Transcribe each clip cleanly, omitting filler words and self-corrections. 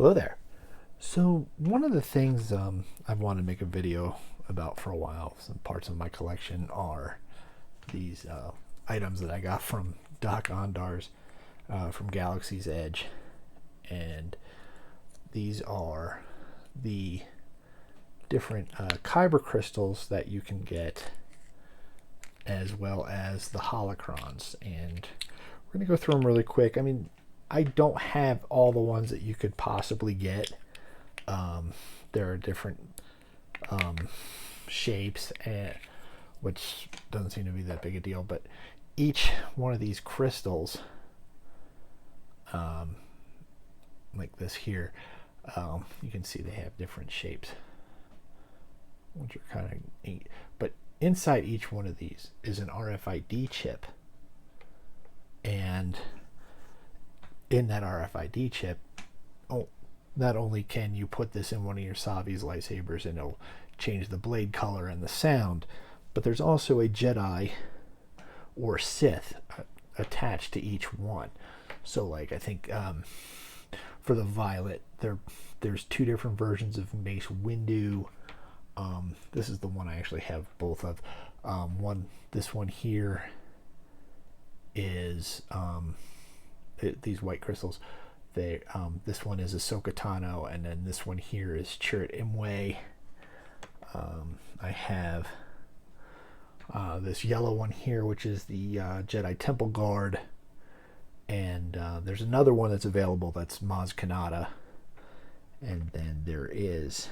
Hello there. So one of the things I've wanted to make a video about for a while, some parts of my collection, are these items that I got from Dock Ondar's from Galaxy's Edge. And these are the different Kyber crystals that you can get, as well as the Holocrons. And we're going to go through them really quick. I mean, I don't have all the ones that you could possibly get. There are different shapes, which doesn't seem to be that big a deal, but each one of these crystals, like this here, you can see they have different shapes, which are kind of neat. But inside each one of these is an RFID chip, and in that RFID chip, not only can you put this in one of your Savi's lightsabers and it'll change the blade color and the sound, but there's also a Jedi or Sith attached to each one. So like I think for the violet, there's two different versions of Mace Windu. This is the one I actually have both of. This one here is these white crystals. This one is Ahsoka Tano, and then this one here is Chirrut Imwe. I have this yellow one here, which is the Jedi Temple Guard, and there's another one that's available that's Maz Kanata, and then there's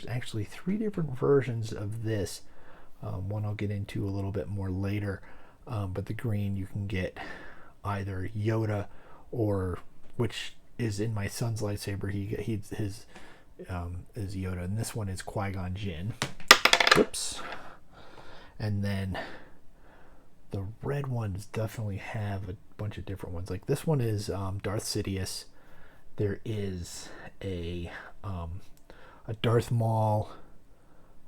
actually three different versions of this. One I'll get into a little bit more later, but the green you can get either Yoda, or which is in my son's lightsaber. His is Yoda, and this one is Qui-Gon Jinn. Whoops. And then the red ones definitely have a bunch of different ones. Like this one is Darth Sidious. There is a Darth Maul,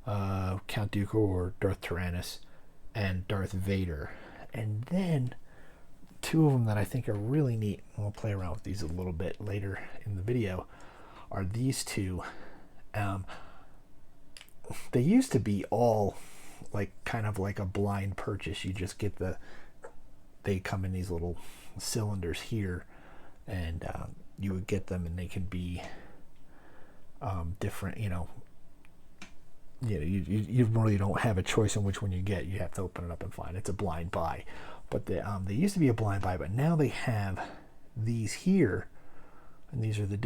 Count Dooku or Darth Tyrannus, and Darth Vader. And then two of them that I think are really neat, and we'll play around with these a little bit later in the video, are these two. They used to be all like kind of like a blind purchase. You just get they come in these little cylinders here, and you would get them, and they can be different. You really don't have a choice in which one you get. You have to open it up and find it. It's a blind buy. But they used to be a blind buy, but now they have these here, and these are the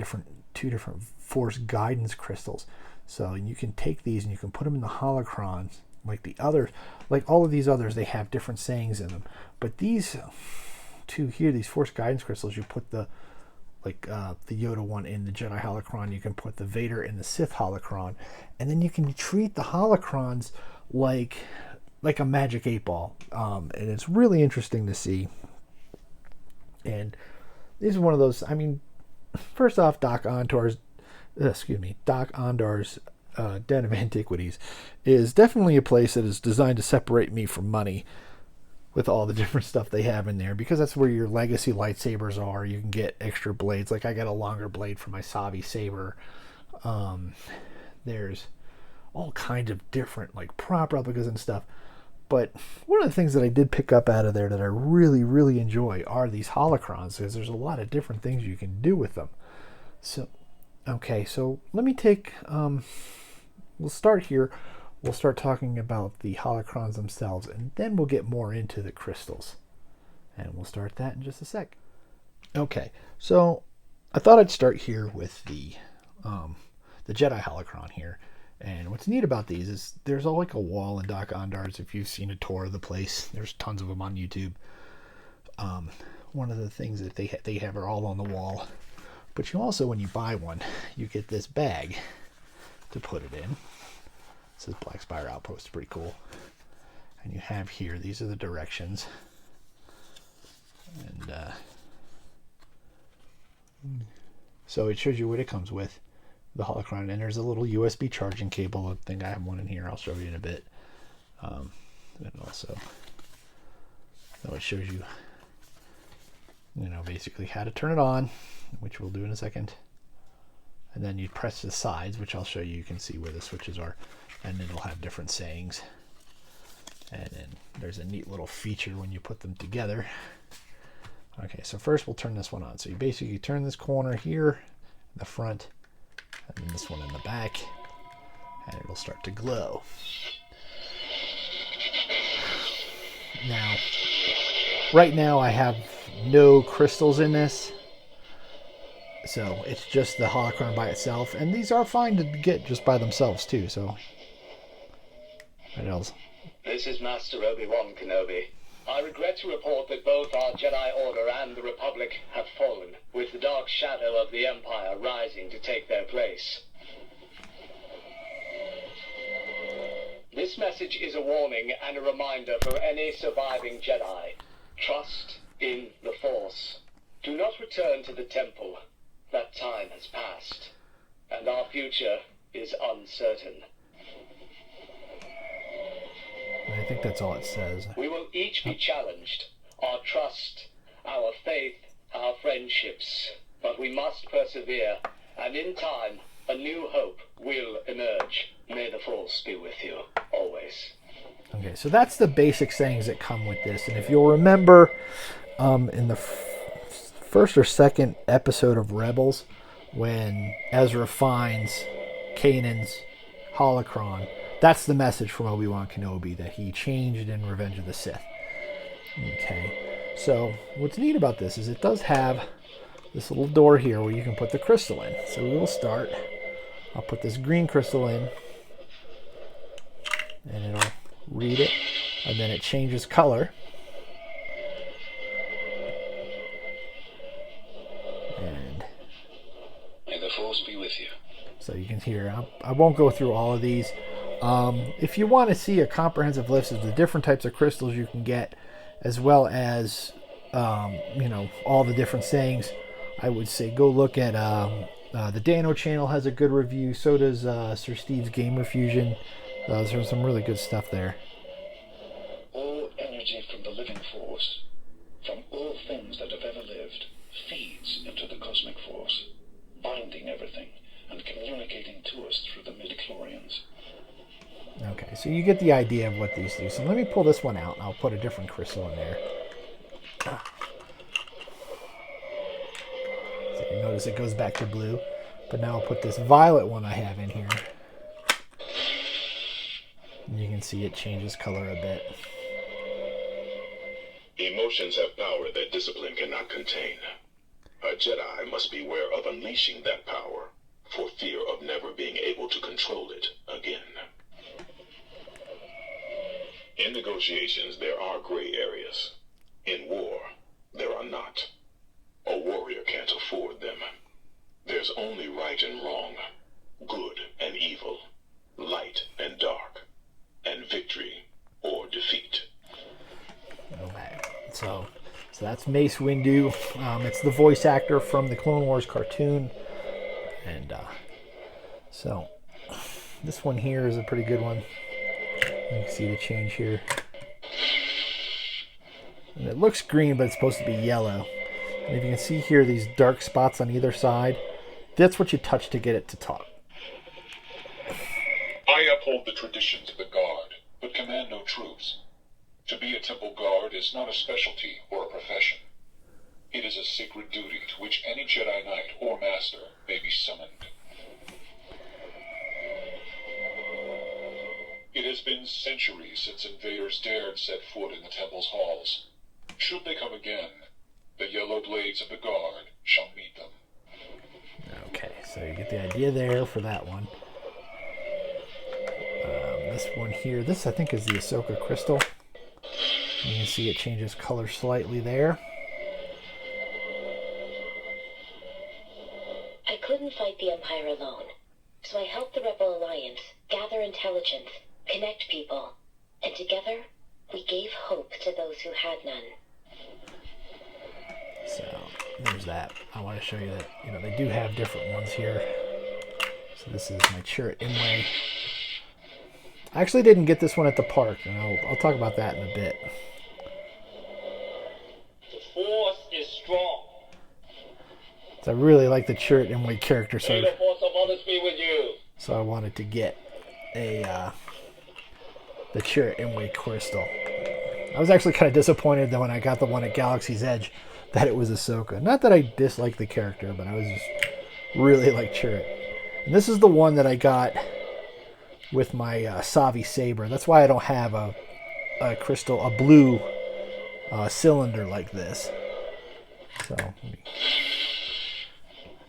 two different Force guidance crystals. So you can take these and you can put them in the Holocrons, like the others, like all of these others. They have different sayings in them, but these two here, these Force guidance crystals, you put the Yoda one in the Jedi Holocron. You can put the Vader in the Sith Holocron, and then you can treat the Holocrons like a magic 8-ball, and it's really interesting to see. And this is one of those. I mean, first off, Dock Ondar's Den of Antiquities is definitely a place that is designed to separate me from money, with all the different stuff they have in there, because that's where your legacy lightsabers are. You can get extra blades. Like I got a longer blade for my Savi saber. There's all kinds of different like prop replicas and stuff. But one of the things that I did pick up out of there that I really, really enjoy are these Holocrons, because there's a lot of different things you can do with them. So, okay, so let me take, we'll start here. We'll start talking about the Holocrons themselves, and then we'll get more into the crystals. And we'll start that in just a sec. Okay, so I thought I'd start here with the Jedi Holocron here. And what's neat about these is there's all like a wall in Dock Ondar's. If you've seen a tour of the place, there's tons of them on YouTube. One of the things that they have are all on the wall. But you also, when you buy one, you get this bag to put it in. It says Black Spire Outpost. Pretty cool. And you have here, these are the directions. And so it shows you what it comes with. The Holocron, and there's a little USB charging cable. I think I have one in here. I'll show you in a bit. And also, it shows you, basically how to turn it on, which we'll do in a second. and then you press the sides, which I'll show you. You can see where the switches are, and it'll have different sayings. And then there's a neat little feature when you put them together. Okay, so first we'll turn this one on. So you basically turn this corner here in the front, and then this one in the back, and it'll start to glow. Now, right now I have no crystals in this, so it's just the holocron by itself, and these are fine to get just by themselves too. So, what else? This is Master Obi-Wan Kenobi. I regret to report that both our Jedi Order and the Republic have fallen, with the dark shadow of the Empire rising to take their place. This message is a warning and a reminder for any surviving Jedi. Trust in the Force. Do not return to the temple. That time has passed, and our future is uncertain. I think that's all it says. We will each be challenged. Our trust, our faith, our friendships. But we must persevere, and in time, a new hope will emerge. May the Force be with you, always. Okay, so that's the basic sayings that come with this. And if you'll remember, in the first or second episode of Rebels, when Ezra finds Kanan's holocron, that's the message from Obi-Wan Kenobi, that he changed in Revenge of the Sith. Okay, so what's neat about this is it does have this little door here where you can put the crystal in. So we will start. I'll put this green crystal in, and it'll read it, and then it changes color. And may the Force be with you. So you can hear, I won't go through all of these. If you want to see a comprehensive list of the different types of crystals you can get, as well as all the different sayings, I would say go look at the Dano channel has a good review. So does Sir Steve's Gamer Fusion. There's some really good stuff there. All energy from the living force, from all things that have ever lived, feeds into the cosmic force, binding everything and communicating to us through the midichlorians. Okay, so you get the idea of what these do. So let me pull this one out, and I'll put a different crystal in there. So you notice it goes back to blue, but now I'll put this violet one I have in here. And you can see it changes color a bit. Emotions have power that discipline cannot contain. A Jedi must beware of unleashing that power, for fear of never being able to control it again. In negotiations, there are gray areas. In war, there are not. A warrior can't afford them. There's only right and wrong, good and evil, light and dark, and victory or defeat. Okay, so that's Mace Windu. It's the voice actor from the Clone Wars cartoon. And so this one here is a pretty good one. You can see the change here. And it looks green, but it's supposed to be yellow. And if you can see here, these dark spots on either side, that's what you touch to get it to talk. I uphold the traditions of the Guard, but command no troops. To be a temple guard is not a specialty or a profession. It is a sacred duty to which any Jedi Knight or Master may be summoned. It has been centuries since invaders dared set foot in the temple's halls. Should they come again, the yellow blades of the Guard shall meet them. Okay, so you get the idea there for that one. This one here, this I think is the Ahsoka Crystal. You can see it changes color slightly there. I couldn't fight the Empire alone, so I helped the Rebel Alliance gather intelligence, connect people, and together we gave hope to those who had none. So there's that. I want to show you that they do have different ones here. So this is my Chirrut Imwe. I actually didn't get this one at the park, and I'll talk about that in a bit. The Force is strong. So I really like the Chirrut Imwe character, May the force of others be with you. so I wanted to get the Chirrut Imwe crystal. I was actually kind of disappointed that when I got the one at Galaxy's Edge that it was Ahsoka. Not that I dislike the character, but I was just really like Chirrut. And this is the one that I got with my Savi Saber. That's why I don't have a crystal, a blue cylinder like this. So,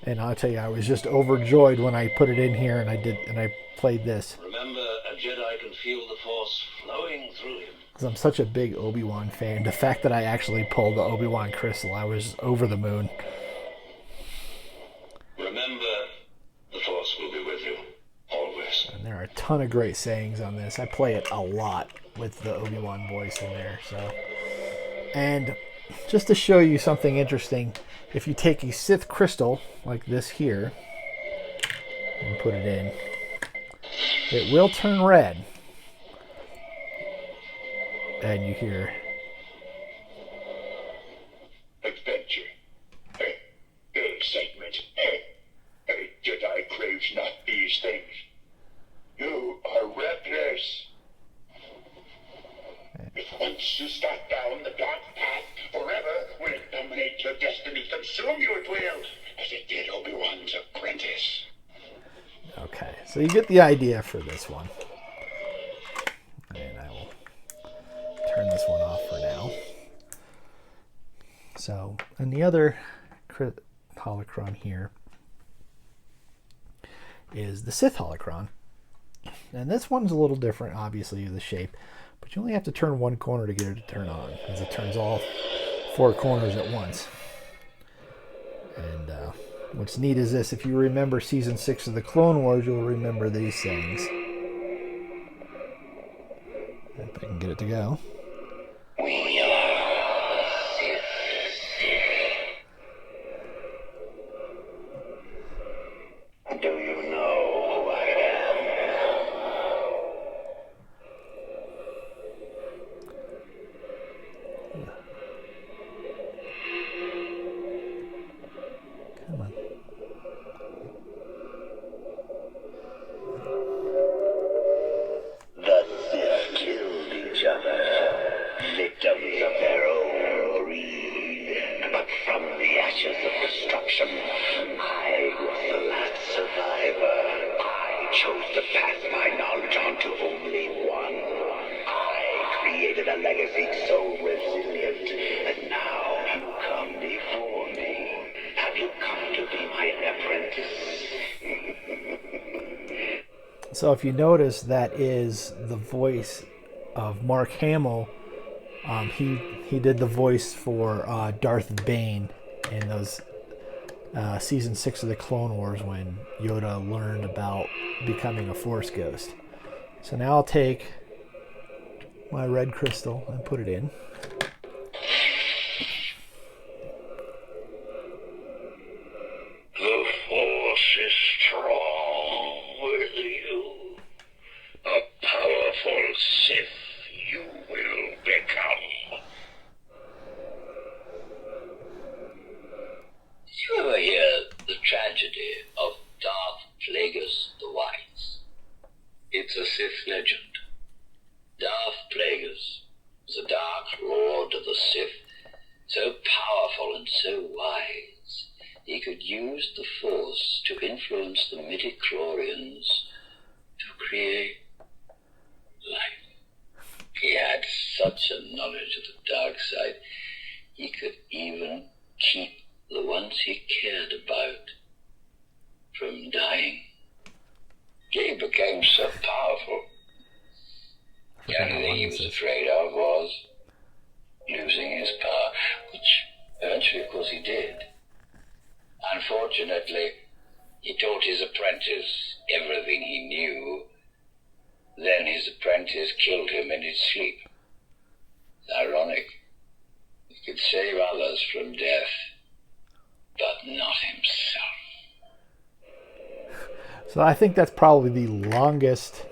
and I'll tell you, I was just overjoyed when I put it in here and I played this. Remember, a Jedi can feel the Force flowing through him. Because I'm such a big Obi-Wan fan. The fact that I actually pulled the Obi-Wan crystal, I was over the moon. Remember, the Force will be with you, always. And there are a ton of great sayings on this. I play it a lot with the Obi-Wan voice in there. So, and just to show you something interesting, if you take a Sith Crystal like this here and put it in, it will turn red. And you hear Adventure. Excitement. A Jedi craves not these things. You are reckless. If once you start down the dark path, forever will it dominate your destiny, consume you at will, as it did Obi-Wan's apprentice. Okay, so you get the idea for this one. And I will turn this one off for now. So, and the other holocron here is the Sith Holocron. And this one's a little different, obviously, the shape. But you only have to turn one corner to get it to turn on, as it turns all four corners at once. And what's neat is this, if you remember Season 6 of the Clone Wars, you'll remember these things. If I can get it to go. We are Sith. Do you know who I am? Come on. The Sith killed each other, victims of their own greed. But from the ashes of destruction, I was the last survivor. I chose to pass my knowledge on to only one. I created a legacy so resilient that now you come before me. Have you come to be my apprentice? So if you notice, that is the voice of Mark Hamill. He did the voice for Darth Bane in those Season 6 of the Clone Wars when Yoda learned about becoming a Force ghost. So now I'll take my red crystal and put it in. The Force is strong with you. A powerful Sith you will become. Did you ever hear the tragedy of Darth Plagueis the Wise? It's a Sith legend. Darth Plagueis was a dark lord of the Sith, so powerful and so wise, he could use the Force to influence the midi-chlorians to create life. He had such a knowledge of the dark side, he could even keep the ones he cared about from dying. He became so powerful. The only thing he was afraid of was losing his power, which eventually, of course, he did. Unfortunately, he taught his apprentice everything he knew. Then his apprentice killed him in his sleep. It's ironic. He could save others from death, but not himself. So I think that's probably the longest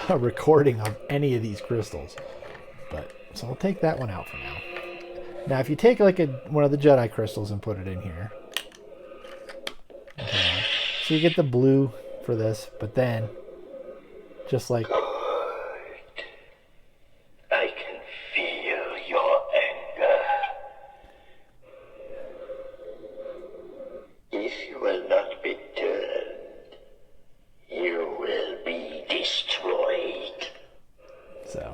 recording of any of these crystals. But so I'll take that one out for now. Now if you take like one of the Jedi crystals and put it in here, So you get the blue for this, but then, just like... I can feel your anger. If you will not be turned, you will be destroyed. So,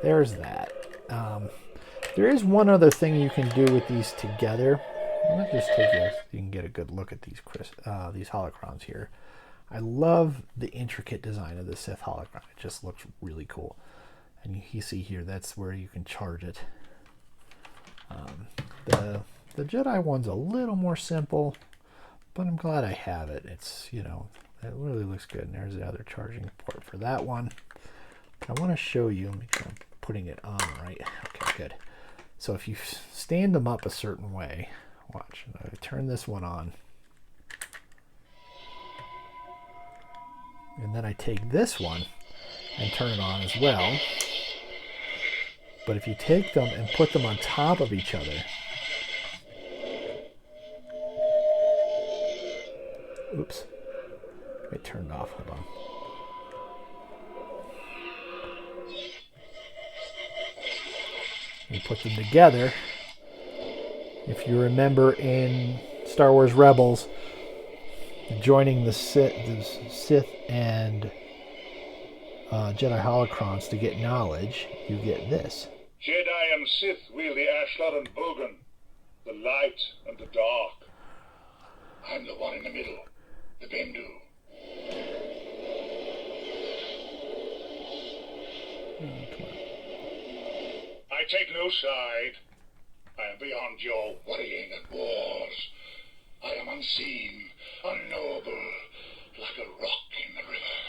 there's that. There is one other thing you can do with these together. Let me just take this. You can get a good look at these holocrons here. I love the intricate design of the Sith holocron. It just looks really cool. And you see here, that's where you can charge it. The Jedi one's a little more simple, but I'm glad I have it. It's, you know, it really looks good. And there's the other charging port for that one. I want to show you, make sure I'm putting it on right. Okay, good. So if you stand them up a certain way, watch, I turn this one on. And then I take this one and turn it on as well. But if you take them and put them on top of each other, oops, it turned off, hold on. You put them together. If you remember in Star Wars Rebels, joining the Sith and Jedi Holocrons to get knowledge, you get this. Jedi and Sith wield the Ashlar and Bogan, the light and the dark. I'm the one in the middle, the Bendu. I take no side. I am beyond your worrying and wars. I am unseen, unknowable, like a rock in the river.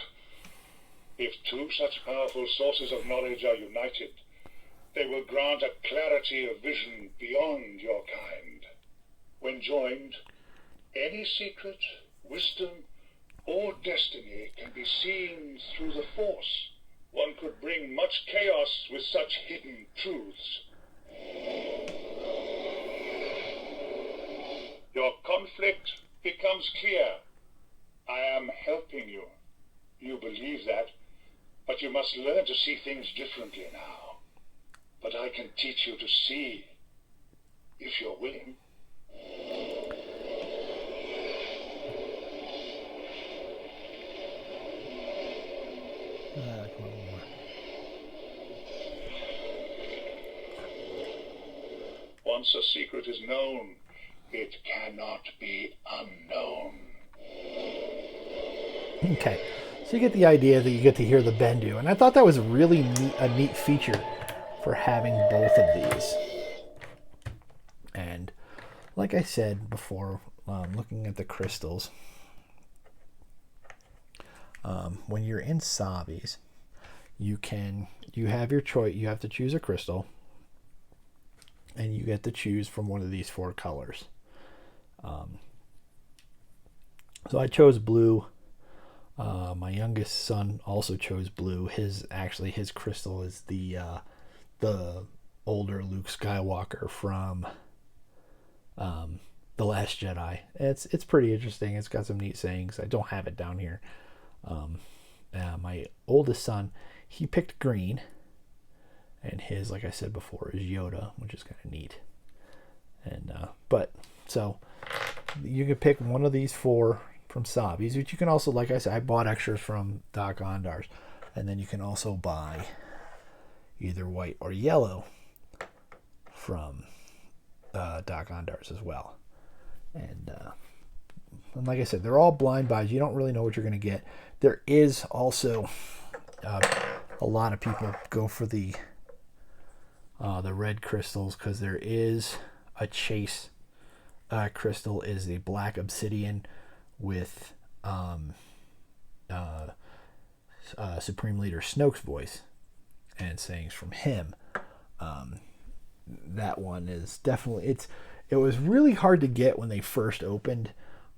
If two such powerful sources of knowledge are united, they will grant a clarity of vision beyond your kind. When joined, any secret, wisdom, or destiny can be seen through the Force. One could bring much chaos with such hidden truths. Your conflict becomes clear. I am helping you. You believe that, but you must learn to see things differently now. But I can teach you to see, if you're willing. Once a secret is known, it cannot be unknown. Okay, so you get the idea that you get to hear the Bendu, and I thought that was really a neat feature for having both of these. And like I said before, looking at the crystals, when you're in Savis, you have your choice. You have to choose a crystal, and you get to choose from one of these four colors. So I chose blue. My youngest son also chose blue. His crystal is the older Luke Skywalker from The Last Jedi. It's pretty interesting. It's got some neat sayings. I don't have it down here. My oldest son, he picked green, and his, like I said before, is Yoda, which is kind of neat. And so you can pick one of these four from Savis, which you can also, like I said, I bought extras from Dock Ondar's, and then you can also buy either white or yellow from Dock Ondar's as well. And like I said, they're all blind buys. You don't really know what you're going to get. There is also a lot of people go for the red crystals, because there is a chase crystal, is a black obsidian with Supreme Leader Snoke's voice and sayings from him. That one is definitely, it was really hard to get when they first opened.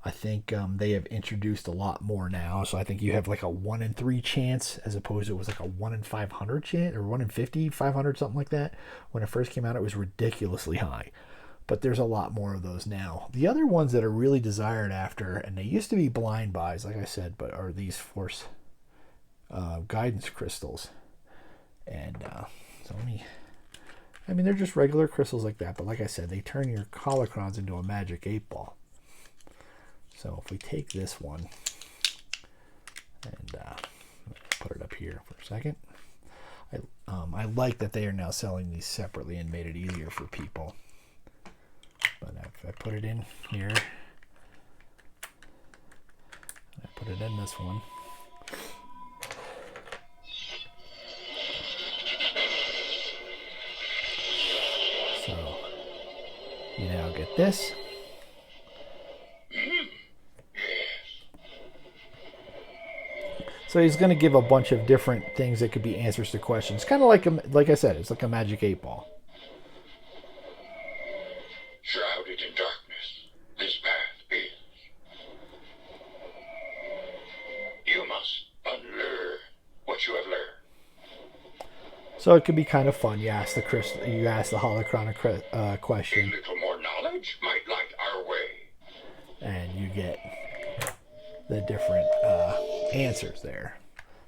I think they have introduced a lot more now, so I think you have like a 1 in 3 chance, as opposed to it was like a 1 in 500 chance, or 1 in 50, 500, something like that. When it first came out, it was ridiculously high. but there's a lot more of those now. The other ones that are really desired after, and they used to be blind buys, like I said, but are these Force guidance crystals. And so they're just regular crystals like that, but like I said, they turn your holocrons into a magic 8-ball. So if we take this one and put it up here for a second, I like that they are now selling these separately and made it easier for people. But if I put it in here, I put it in this one. So you now get this. So he's going to give a bunch of different things that could be answers to questions. Kind of like I said, it's like a magic 8-ball. Shrouded in darkness, this path is. You must unlearn what you have learned. So it could be kind of fun. You ask the holocron question. A little more knowledge might light our way. And you get the different answers there.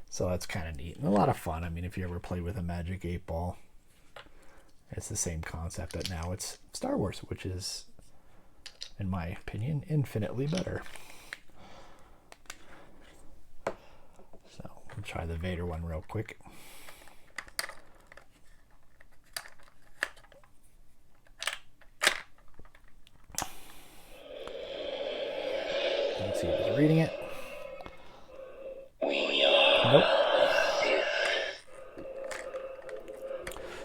So that's kind of neat and a lot of fun. I mean, if you ever played with a magic 8-ball, it's the same concept, but now it's Star Wars, which is, in my opinion, infinitely better. So we'll try the Vader one real quick. Let's see if he's reading it. Nope.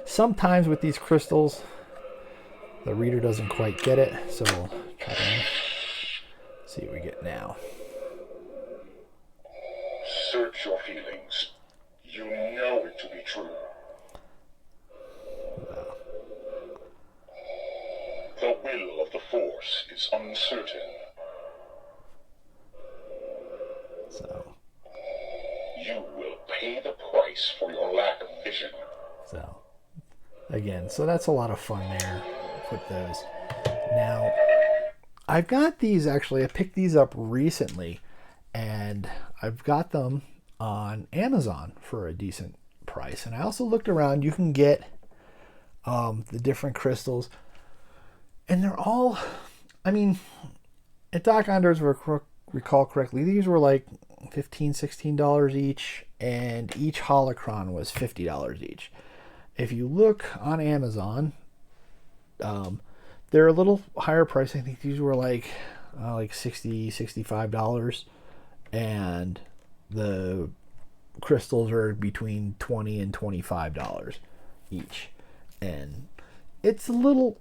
Sometimes with these crystals, the reader doesn't quite get it, so we'll try to see what we get now. Search your feelings. You know it to be true. The will of the Force is uncertain. So You will pay the price for your lack of vision. So, again, so that's a lot of fun there. Put those. Now, I've got these actually. I picked these up recently, and I've got them on Amazon for a decent price. And I also looked around. You can get the different crystals, and they're all. I mean, at Dock Ondar, if I recall correctly, these were like $15, $16 each, and each holocron was $50 each. If you look on Amazon, they're a little higher price. I think these were like $60, $65, and the crystals are between $20 and $25 each. And it's a little,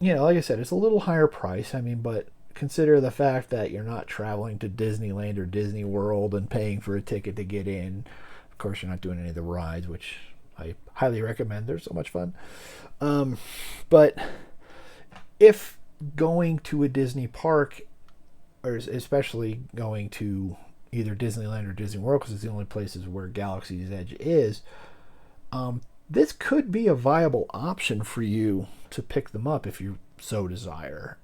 like I said, it's a little higher price. I mean, but consider the fact that you're not traveling to Disneyland or Disney World and paying for a ticket to get in. Of course, you're not doing any of the rides, which I highly recommend. They're so much fun. But if going to a Disney park, or especially going to either Disneyland or Disney World, because it's the only places where Galaxy's Edge is, this could be a viable option for you to pick them up if you so desire.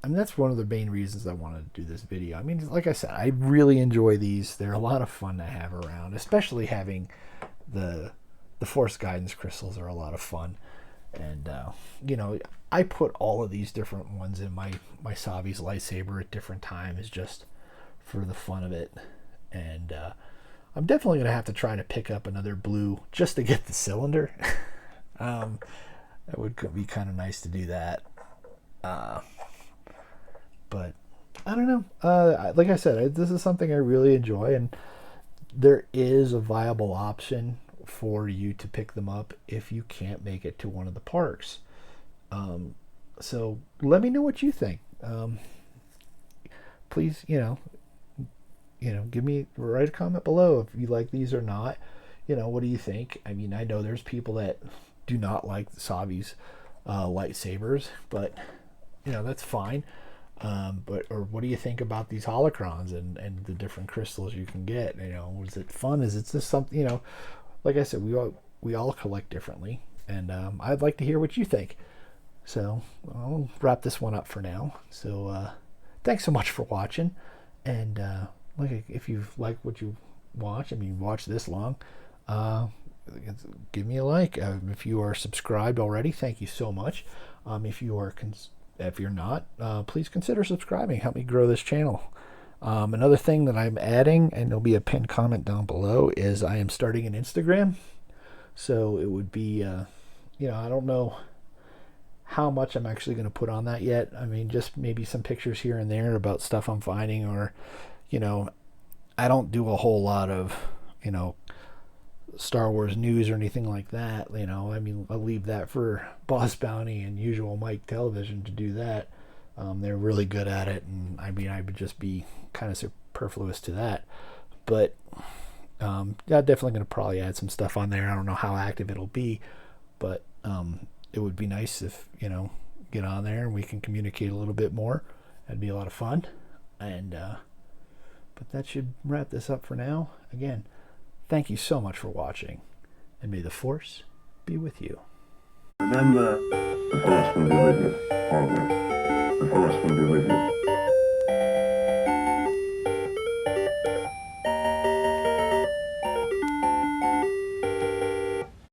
I mean, that's one of the main reasons I wanted to do this video. I mean, like I said, I really enjoy these. They're a lot of fun to have around, especially having the Force guidance crystals are a lot of fun. And, I put all of these different ones in my Savi's lightsaber at different times just for the fun of it. And I'm definitely going to have to try to pick up another blue just to get the cylinder. That would be kind of nice to do that. But I don't know. Like I said, this is something I really enjoy, and there is a viable option for you to pick them up if you can't make it to one of the parks. So let me know what you think. Please, write a comment below if you like these or not. What do you think? I mean, I know there's people that do not like Savi's lightsabers, but that's fine. Or what do you think about these holocrons and the different crystals you can get? Was it fun? Is it just something? Like I said, we all collect differently, and I'd like to hear what you think. So I'll wrap this one up for now. So thanks so much for watching. And if you like what you watch, I mean, watch this long, give me a like. If you are subscribed already, thank you so much. If you're not, please consider subscribing. Help me grow this channel. Another thing that I'm adding, and there'll be a pinned comment down below, is I am starting an Instagram. So it would be, I don't know how much I'm actually going to put on that yet. I mean, just maybe some pictures here and there about stuff I'm finding, or, I don't do a whole lot of, Star Wars news or anything like that. I mean, I'll leave that for Boss Bounty and Usual Mike Television to do that. They're really good at it, and I mean, I would just be kind of superfluous to that. But I'm definitely going to probably add some stuff on there. I don't know how active it'll be, but it would be nice if, get on there and we can communicate a little bit more. That'd be a lot of fun. And but that should wrap this up for now. Again, thank you so much for watching, and may the Force be with you. Remember, the Force will be with you always. The Force will be with you.